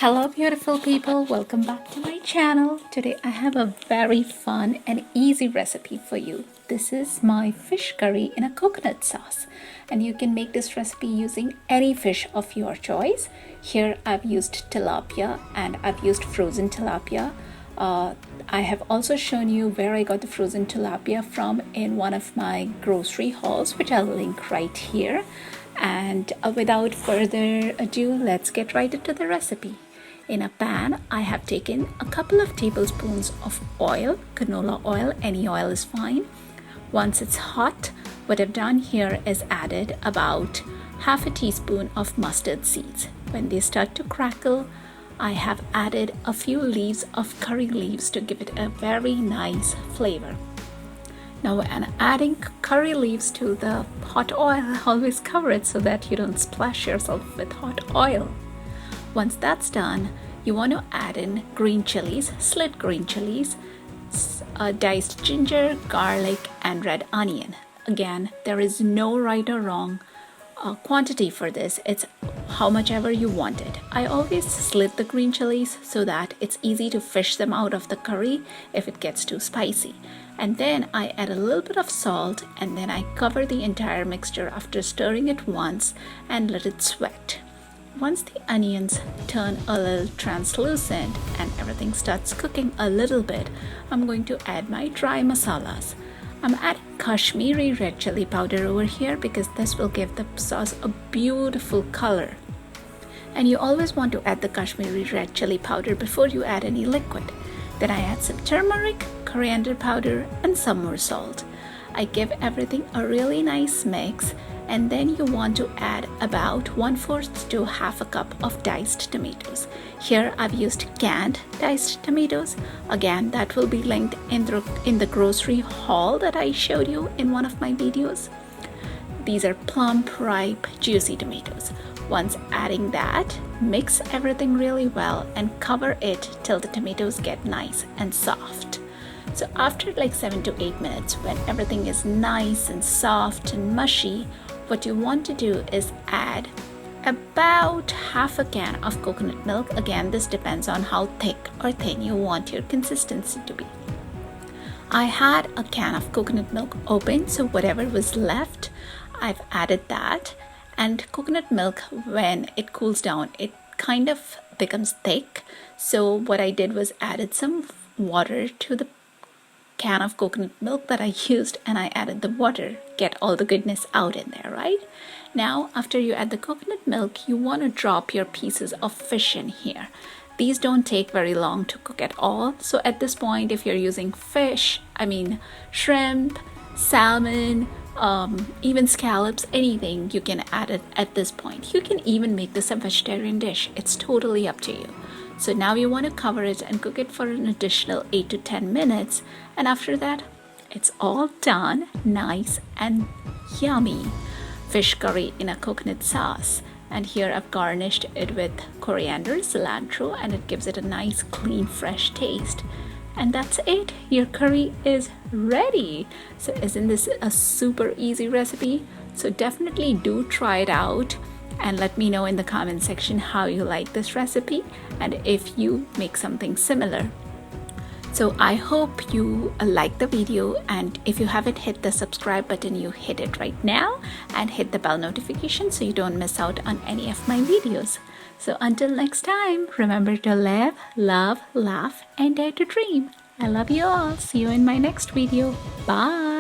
Hello beautiful people, welcome back to my channel. Today I have a very fun and easy recipe for you. This is my fish curry in a coconut sauce, and you can make this recipe using any fish of your choice. Here I've used tilapia and I've used frozen tilapia. I have also shown you where I got the frozen tilapia from in one of my grocery hauls, which I'll link right here. And without further ado, let's get right into the recipe. In a pan, I have taken a couple of tablespoons of oil, canola oil, any oil is fine. Once it's hot, what I've done here is added about half a teaspoon of mustard seeds. When they start to crackle, I have added a few leaves of curry leaves to give it a very nice flavor. Now when adding curry leaves to the hot oil, always cover it so that you don't splash yourself with hot oil. Once that's done, you want to add in green chilies, slit green chilies, diced ginger, garlic, and red onion. Again, there is no right or wrong quantity for this. It's how much ever you want it. I always slit the green chilies so that it's easy to fish them out of the curry if it gets too spicy. And then I add a little bit of salt, and then I cover the entire mixture after stirring it once and let it sweat. Once the onions turn a little translucent and everything starts cooking a little bit, I'm going to add my dry masalas. I'm adding Kashmiri red chili powder over here because this will give the sauce a beautiful color. And you always want to add the Kashmiri red chili powder before you add any liquid. Then I add some turmeric, coriander powder, and some more salt. I give everything a really nice mix, and then you want to add about 1/4 to half a cup of diced tomatoes. Here I've used canned diced tomatoes. Again, that will be linked in the grocery haul that I showed you in one of my videos. These are plump, ripe, juicy tomatoes. Once adding that, mix everything really well and cover it till the tomatoes get nice and soft. So after like 7 to 8 minutes, when everything is nice and soft and mushy, what you want to do is add about half a can of coconut milk. Again, this depends on how thick or thin you want your consistency to be. I had a can of coconut milk open, so whatever was left, I've added that. And coconut milk, when it cools down, it kind of becomes thick. So what I did was added some water to the can of coconut milk that I used, and I added the water, get all the goodness out in there, right? Now, after you add the coconut milk, you want to drop your pieces of fish in here. These don't take very long to cook at all. So at this point, if you're using fish, shrimp, salmon, even scallops, anything, you can add it at this point. You can even make this a vegetarian dish. It's totally up to you. So now you want to cover it and cook it for an additional 8 to 10 minutes. And after that, it's all done. Nice and yummy fish curry in a coconut sauce. And here I've garnished it with coriander, cilantro, and it gives it a nice, clean, fresh taste. And that's it. Your curry is ready. So isn't this a super easy recipe? So definitely do try it out and let me know in the comment section how you like this recipe and if you make something similar. So I hope you like the video, and if you haven't hit the subscribe button, you hit it right now and hit the bell notification so you don't miss out on any of my videos. So until next time, remember to live, love, laugh, and dare to dream. I love you all. See you in my next video. Bye.